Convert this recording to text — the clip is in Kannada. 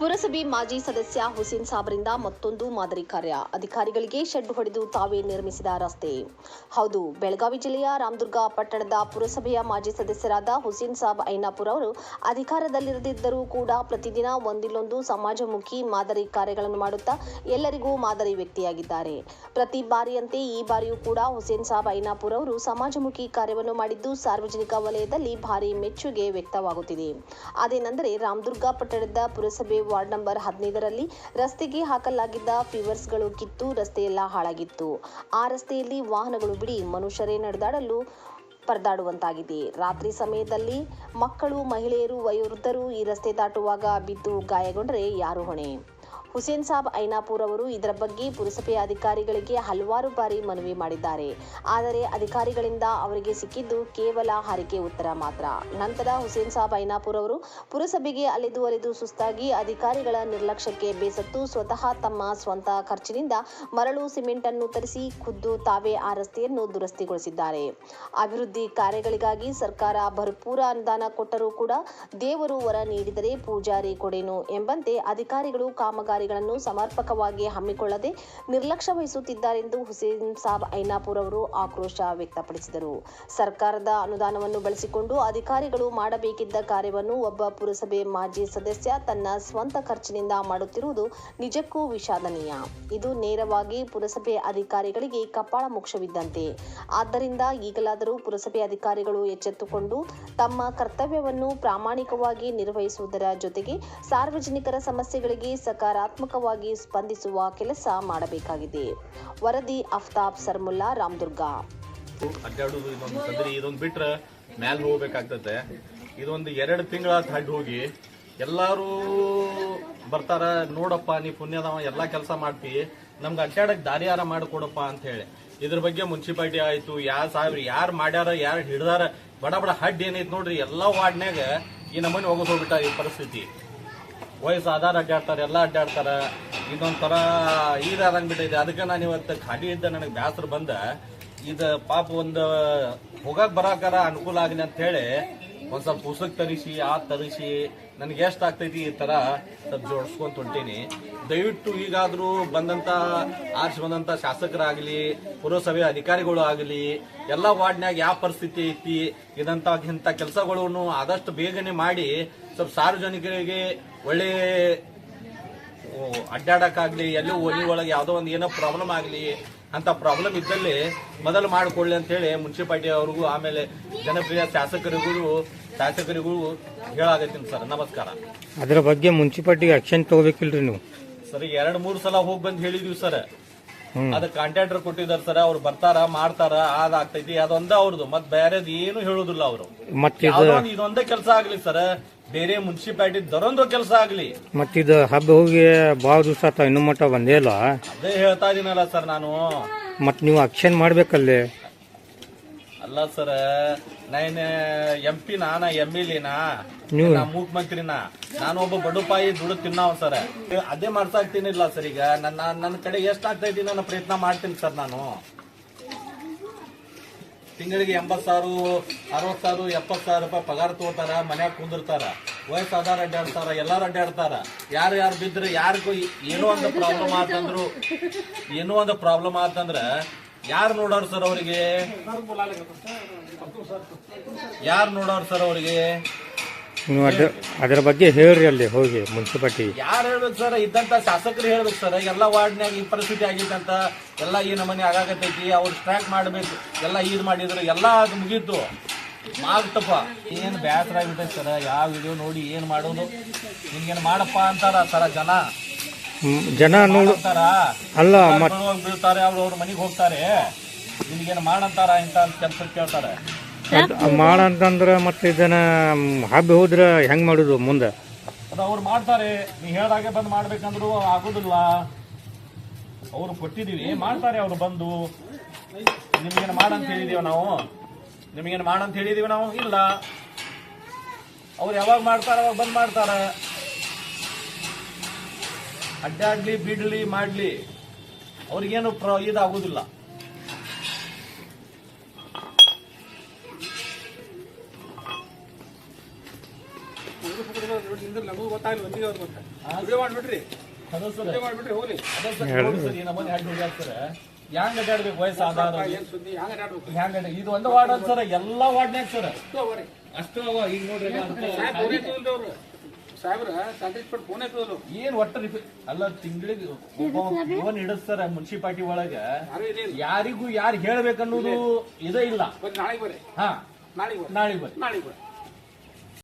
ಪುರಸಭೆ ಮಾಜಿ ಸದಸ್ಯ ಹುಸೇನ್ ಸಾಬ್ರಿಂದ ಮತ್ತೊಂದು ಮಾದರಿ ಕಾರ್ಯ. ಅಧಿಕಾರಿಗಳಿಗೆ ಶೆಡ್ ಹೊಡೆದು ತಾವೇ ನಿರ್ಮಿಸಿದ ರಸ್ತೆ. ಹೌದು, ಬೆಳಗಾವಿ ಜಿಲ್ಲೆಯ ರಾಮದುರ್ಗ ಪಟ್ಟಣದ ಪುರಸಭೆಯ ಮಾಜಿ ಸದಸ್ಯರಾದ ಹುಸೇನ್ ಸಾಬ್ ಐನಾಪುರ್ ಅವರು ಅಧಿಕಾರದಲ್ಲಿರದಿದ್ದರೂ ಕೂಡ ಪ್ರತಿದಿನ ಒಂದಿಲ್ಲೊಂದು ಸಮಾಜಮುಖಿ ಮಾದರಿ ಕಾರ್ಯಗಳನ್ನು ಮಾಡುತ್ತಾ ಎಲ್ಲರಿಗೂ ಮಾದರಿ ವ್ಯಕ್ತಿಯಾಗಿದ್ದಾರೆ. ಪ್ರತಿ ಬಾರಿಯಂತೆ ಈ ಬಾರಿಯೂ ಕೂಡ ಹುಸೇನ್ ಸಾಬ್ ಐನಾಪುರ್ ಅವರು ಸಮಾಜಮುಖಿ ಕಾರ್ಯವನ್ನು ಮಾಡಿದ್ದು ಸಾರ್ವಜನಿಕ ವಲಯದಲ್ಲಿ ಭಾರಿ ಮೆಚ್ಚುಗೆ ವ್ಯಕ್ತವಾಗುತ್ತಿದೆ. ಅದೇನೆಂದರೆ ರಾಮದುರ್ಗ ಪಟ್ಟಣದ ಪುರಸಭೆ ವಾರ್ಡ್ ನಂಬರ್ 15ರಲ್ಲಿ ರಸ್ತೆಗೆ ಹಾಕಲಾಗಿದ್ದ ಫೀವರ್ಸ್ಗಳು ಕಿತ್ತು ರಸ್ತೆಯೆಲ್ಲ ಹಾಳಾಗಿತ್ತು. ಆ ರಸ್ತೆಯಲ್ಲಿ ವಾಹನಗಳು ಬಿಡಿ ಮನುಷ್ಯರೇ ನಡೆದಾಡಲು ಪರದಾಡುವಂತಾಗಿದೆ. ರಾತ್ರಿ ಸಮಯದಲ್ಲಿ ಮಕ್ಕಳು, ಮಹಿಳೆಯರು, ವಯೋವೃದ್ಧರು ಈ ರಸ್ತೆ ದಾಟುವಾಗ ಬಿದ್ದು ಗಾಯಗೊಂಡರೆ ಯಾರು ಹೊಣೆ? ಹುಸೇನ್ ಸಾಬ್ ಐನಾಪುರ್ ಅವರು ಇದರ ಬಗ್ಗೆ ಪುರಸಭೆ ಅಧಿಕಾರಿಗಳಿಗೆ ಹಲವಾರು ಬಾರಿ ಮನವಿ ಮಾಡಿದ್ದಾರೆ. ಆದರೆ ಅಧಿಕಾರಿಗಳಿಂದ ಅವರಿಗೆ ಸಿಕ್ಕಿದ್ದು ಕೇವಲ ಹಾರಿಕೆ ಉತ್ತರ ಮಾತ್ರ. ನಂತರ ಹುಸೇನ್ ಸಾಬ್ ಐನಾಪುರ್ ಅವರು ಪುರಸಭೆಗೆ ಅಲೆದು ಸುಸ್ತಾಗಿ ಅಧಿಕಾರಿಗಳ ನಿರ್ಲಕ್ಷ್ಯಕ್ಕೆ ಬೇಸತ್ತು ಸ್ವತಃ ತಮ್ಮ ಸ್ವಂತ ಖರ್ಚಿನಿಂದ ಮರಳು, ಸಿಮೆಂಟ್ ಅನ್ನು ತರಿಸಿ ಖುದ್ದು ತಾವೇ ಆ ರಸ್ತೆಯನ್ನು ದುರಸ್ತಿಗೊಳಿಸಿದ್ದಾರೆ. ಅಭಿವೃದ್ಧಿ ಕಾರ್ಯಗಳಿಗಾಗಿ ಸರ್ಕಾರ ಭರ್ಪೂರ ಅನುದಾನ ಕೊಟ್ಟರೂ ಕೂಡ ದೇವರು ವರ ನೀಡಿದರೆ ಪೂಜಾರಿ ಕೊಡೇನು ಎಂಬಂತೆ ಅಧಿಕಾರಿಗಳು ಕಾಮಗಾರಿಗಳನ್ನು ಸಮರ್ಪಕವಾಗಿ ಹಮ್ಮಿಕೊಳ್ಳದೆ ನಿರ್ಲಕ್ಷ್ಯ ವಹಿಸುತ್ತಿದ್ದಾರೆಂದು ಹುಸೇನ್ ಸಾಬ್ ಐನಾಪುರ್ ಅವರು ಆಕ್ರೋಶ ವ್ಯಕ್ತಪಡಿಸಿದರು. ಸರ್ಕಾರದ ಅನುದಾನವನ್ನು ಬಳಸಿಕೊಂಡು ಅಧಿಕಾರಿಗಳು ಮಾಡಬೇಕಿದ್ದ ಕಾರ್ಯವನ್ನು ಒಬ್ಬ ಪುರಸಭೆ ಮಾಜಿ ಸದಸ್ಯ ತನ್ನ ಸ್ವಂತ ಖರ್ಚಿನಿಂದ ಮಾಡುತ್ತಿರುವುದು ನಿಜಕ್ಕೂ ವಿಷಾದನೀಯ. ಇದು ನೇರವಾಗಿ ಪುರಸಭೆ ಅಧಿಕಾರಿಗಳಿಗೆ ಕಪಾಳ ಮೋಕ್ಷವಿದ್ದಂತೆ. ಆದ್ದರಿಂದ ಈಗಲಾದರೂ ಪುರಸಭೆ ಅಧಿಕಾರಿಗಳು ಎಚ್ಚೆತ್ತುಕೊಂಡು ತಮ್ಮ ಕರ್ತವ್ಯವನ್ನು ಪ್ರಾಮಾಣಿಕವಾಗಿ ನಿರ್ವಹಿಸುವುದರ ಜೊತೆಗೆ ಸಾರ್ವಜನಿಕರ ಸಮಸ್ಯೆಗಳಿಗೆ ಸಕಾರಾತ್ಮಕವಾಗಿ ಸ್ಪಂದಿಸುವ ಕೆಲಸ ಮಾಡಬೇಕಾಗಿದೆ. ವರದಿ ಅಫ್ತಾಬ್ ಸರ್ಮುಲ್ಲಾ, ರಾಮದುರ್ಗ. ಅಡ್ಡಾಡುದು ಇದೊಂದು ಬಿಟ್ರೆ ಮ್ಯಾಲ್ ಹೋಗ್ಬೇಕಾಗ್ತತೆ. ಇದೊಂದು 2 ತಿಂಗಳ ಅಡ್ಡ ಹೋಗಿ ಎಲ್ಲಾರು ಬರ್ತಾರ, ನೋಡಪ್ಪ ನೀ ಪುಣ್ಯದವ ಎಲ್ಲಾ ಕೆಲಸ ಮಾಡ್ತಿ, ನಮ್ಗೆ ಅಡ್ಡಾಡಕ್ ದಾರಿಯಾರ ಮಾಡಿಕೊಡಪ್ಪ ಅಂತ ಹೇಳಿ. ಇದ್ರ ಬಗ್ಗೆ ಮುನ್ಸಿಪಾಲಿಟಿ ಆಯ್ತು, ಯಾರು ಮಾಡ್ಯಾರ, ಯಾರು ಹಿಡ್ದಾರ, ಬಡ ಹಡ್ ಏನೈತಿ ನೋಡ್ರಿ, ಎಲ್ಲಾ ವಾರ್ಡ್ನ್ಯಾಗ ಈ ನಮ್ಮನೆ ಹೋಗೋದು ಹೋಗ್ಬಿಟ್ಟ ಈ ಪರಿಸ್ಥಿತಿ. ವಯಸ್ಸು ಆಧಾರ ಅಡ್ಡಾಡ್ತಾರೆ, ಎಲ್ಲ ಅಡ್ಡಾಡ್ತಾರ. ಇದೊಂಥರ ಈದಾದಂಗ್ಬಿಟ್ಟಿದೆ. ಅದಕ್ಕೆ ನಾನು ಇವತ್ತು ಖಾಲಿ ಇದ್ದ ನನಗೆ ಬ್ಯಾಸರ ಬಂದ ಇದು ಪಾಪ ಒಂದು ಹೋಗಕ್ ಬರಾಕಾರ ಅನುಕೂಲ ಆಗಲಿ ಅಂತ ಹೇಳಿ ಒಂದ್ ಸ್ವಲ್ಪ ಪುಸ್ತಕ ತರಿಸಿ ನನಗೆ ಎಷ್ಟು ಆಗ್ತೈತಿ ಈ ತರ ಸ್ವಲ್ಪ ಜೋಡಿಸ್ಕೊಂತ ಹೊಂಟೀನಿ. ದಯವಿಟ್ಟು ಈಗಾದ್ರೂ ಆರಿಸಿ ಬಂದಂತ ಶಾಸಕರಾಗಲಿ, ಪುರಸಭೆ ಅಧಿಕಾರಿಗಳು ಆಗಲಿ, ಎಲ್ಲ ವಾರ್ಡ್ನ್ಯಾಗ ಯಾವ ಪರಿಸ್ಥಿತಿ ಐತಿ ಇಂಥ ಕೆಲಸಗಳನ್ನು ಆದಷ್ಟು ಬೇಗನೆ ಮಾಡಿ ಸ್ವಲ್ಪ ಸಾರ್ವಜನಿಕರಿಗೆ ಒಳ್ಳೆ ಅಡ್ಡಾಡಕ್ಕಾಗ್ಲಿ, ಎಲ್ಲೂ ಓಣಿ ಒಳಗೆ ಯಾವುದೋ ಒಂದು ಏನೋ ಪ್ರಾಬ್ಲಮ್ ಆಗಲಿ ಅಂತ ಪ್ರಾಬ್ಲಮ್ ಇದ್ದಲ್ಲಿ ಮೊದಲು ಮಾಡಿಕೊಳ್ಳಿ ಅಂತ ಹೇಳಿ ಮುನ್ಸಿಪಾಲಿಟಿ ಅವ್ರಿಗೂ ಆಮೇಲೆ ಜನಪ್ರಿಯ ಶಾಸಕರಿಗೂ ಹೇಳಾಗತ್ತೀನಿ ಸರ್. ನಮಸ್ಕಾರ. ಅದರ ಬಗ್ಗೆ ಮುನ್ಸಿಪಾಲಿಟಿಗೆ ಆಕ್ಷನ್ ತಗೋಬೇಕಿಲ್ರಿ ನೀವು? ಸರ್ 2-3 ಸಲ ಹೋಗಿ ಬಂದು ಹೇಳಿದೀವಿ ಸರ್. ಅದ ಕಾಂಟ್ರಾಕ್ಟರ್ ಕೊಟ್ಟಿದಾರ ಸರ್, ಅವ್ರು ಬರ್ತಾರ, ಮಾಡ್ತಾರ, ಅದಾಗ್ತೈತಿ, ಅದೊಂದ ಅವ್ರದ್ದು. ಮತ್ ಬೇರೆದ್ ಏನು ಹೇಳುದಿಲ್ಲ ಅವರು. ಇದೊಂದೇ ಕೆಲಸ ಆಗ್ಲಿ ಸರ್, ಬೇರೆ ಮುನ್ಸಿಪಾಲಿಟಿ ದರೊಂದು ಕೆಲಸ ಆಗ್ಲಿ. ಮತ್ತಿದ ಹಬ್ಬ ಹೋಗಿ ಬಹಳ ದಿವಸ ಆತ ಇನ್ನೂ ಮಟ್ಟ ಬಂದೇ ಇಲ್ಲ. ಅದೇ ಹೇಳ್ತಾ ಇದೀನಲ್ಲ ಸರ್ ನಾನು. ಮತ್ ನೀವು ಆಕ್ಷನ್ ಮಾಡ್ಬೇಕಲ್ಲೇ. ಅಲ್ಲ ಸರ್, ನಾನು MP ನಾ MLA ಮುಖ್ಯಮಂತ್ರಿನ, ನಾನು ಒಬ್ಬ ಬಡುಪಾಯಿ ದುಡ್ಡು ತಿನ್ನವ ಸರ್. ಅದೇ ಮಾಡ್ಸಾಕ್ತೀನಿಲ್ಲ ಸರ್. ಈಗ ನನ್ನ ಕಡೆ ಎಷ್ಟ್ ಆಗ್ತಾ ಇದ್ದೀನಿ ನನ್ನ ಪ್ರಯತ್ನ ಮಾಡ್ತೀನಿ ಸರ್. ನಾನು ತಿಂಗಳಿಗೆ 80,000, 60,000, 70,000 ರೂಪಾಯಿ ಪಗಾರ ತಗೋತಾರ, ಮನ್ಯಾಗ ಕುಂದಿರ್ತಾರ, ವಯಸ್ಸಾದಾರ ಅಡ್ಡಾಡ್ತಾರ, ಎಲ್ಲಾರು ಅಡ್ಡಾಡ್ತಾರ. ಯಾರು ಬಿದ್ರೆ ಯಾರಿಗೂ ಏನೋ ಒಂದು ಪ್ರಾಬ್ಲಮ್ ಆತಂದ್ರ ಯಾರು ನೋಡೋರು ಸರ್ ಅವ್ರಿಗೆ? ನೀವು ಅದರ ಬಗ್ಗೆ ಹೇಳ್ರಿ ಅಲ್ಲಿ ಹೋಗಿ ಮುನ್ಸಿಪಾಲಿಟಿ. ಯಾರು ಹೇಳ್ಬೇಕು ಸರ್? ಇದ್ದಂತ ಶಾಸಕರು ಹೇಳ್ಬೇಕು ಸರ್. ಎಲ್ಲ ವಾರ್ಡ್ನ್ಯಾಗ ಈ ಪರಿಸ್ಥಿತಿ ಆಗಿತ್ತಂತ, ಎಲ್ಲ ಈ ನಮನೆ ಆಗಾಕತ್ತೈತಿ, ಅವ್ರು ಸ್ಟ್ರೈಕ್ ಮಾಡ್ಬೇಕು, ಎಲ್ಲ ಇದು ಮಾಡಿದ್ರು, ಎಲ್ಲ ಅದು ಮುಗೀತು. ಮಾಡ್ತಪ್ಪ ಏನ್ ಬ್ಯಾಸರ ಆಗಿಬಿಟ್ಟೈತಿ ಸರ್. ಯಾವ ವಿಡಿಯೋ ನೋಡಿ ಏನ್ ಮಾಡೋದು? ನಿಮ್ಗೇನು ಮಾಡಪ್ಪ ಅಂತಾರ ಸರ ಜನ ನೋಡ್ತಾರ, ಅಲ್ಲ ಬೀಳ್ತಾರೆ, ಅವ್ರ ಮನೆಗೆ ಹೋಗ್ತಾರೆ, ನಿಮ್ಗೇನು ಮಾಡಂತಾರ ಇಂತ ಕೆಲಸ ಕೇಳ್ತಾರೆ. ಮಾಡಂತಂದ್ರ ಮತ್ತೆ ಇದನ್ನ ಹಬ್ಬ ಹೋದ್ರ ಹೆಂಗ್ ಮಾಡುದು ಮುಂದೆ? ಅದು ಅವ್ರು ಮಾಡ್ತಾರೆ. ನೀ ಹೇಳ್ದಾಗೆ ಬಂದ್ ಮಾಡ್ಬೇಕಂದ್ರು ಆಗುದಿಲ್ಲ. ಅವ್ರು ಕೊಟ್ಟಿದೀವಿ, ಮಾಡ್ತಾರೆ ಅವ್ರು ಬಂದು. ನಿಮ್ಗೇನು ಮಾಡಂತ ಹೇಳಿದೀವಿ ನಾವು? ಇಲ್ಲ. ಅವ್ರು ಯಾವಾಗ ಮಾಡ್ತಾರ ಅವಾಗ ಬಂದ್ ಮಾಡ್ತಾರ. ಅಡ್ಡಾಡ್ಲಿ, ಬಿಡ್ಲಿ, ಮಾಡ್ಲಿ, ಅವ್ರಿಗೇನು ಇದಾಗುದಿಲ್ಲ. ನಮಗೂ ಗೊತ್ತಾಗಲಿ ಒಂದಿಗೆ ಅವ್ರು ಗೊತ್ತಾಗ ವಿಡಿಯೋ ಮಾಡ್ಬಿಟ್ರಿ ವಿಡಿಯೋ ಮಾಡ್ಬಿಟ್ರಿ ಹೋಗ್ಲಿ ನಮ್ಮನೆ ಹೆಡ್ ಹೋಗ್ಯಾರ ಸರ್ ಹೆಂಗ್ ಅಡ್ಡಾಡ್ಬೇಕು ವಯಸ್ಸಾದ ಏನ್ ಸುದ್ದಿ ಹ್ಯಾಂಗ ಆಡ್ಬೇಕು ಹೆಂಗ ಇದು ಒಂದು ವಾರ್ಡ್ ಅಲ್ಲ ಸರ್ ಎಲ್ಲಾ ವಾರ್ಡ್ನ್ಯಾಗ ಸರ್ ಅಷ್ಟು ಅವ ಈಗ ನೋಡ್ರಿ ಅವ್ರು ಸಾಹೇಬ್ರ ಸರ್ಟಿಫಿಕೇಟ್ ಫೋನ್ ಐತದ್ರು ಏನ್ ಒಟ್ಟ ಅಲ್ಲ ತಿಂಗಳಿಗೆ ಫೋನ್ ಹಿಡದ್ ಸರ್ ಮುನ್ಸಿಪಾಲಿಟಿ ಒಳಗ ಯಾರಿಗೂ ಯಾರು ಹೇಳ್ಬೇಕನ್ನೋದು ಇದೇ ಇಲ್ಲ ನಾಳೆಗೆ ಬರ್ರಿ ಹಾ ನಾಳೆಗೆ ಬರ್ರಿ ನಾಳೆಗೆ ಬರ್ರಿ ನಾಳೆಗೆ ಬರ್ರಿ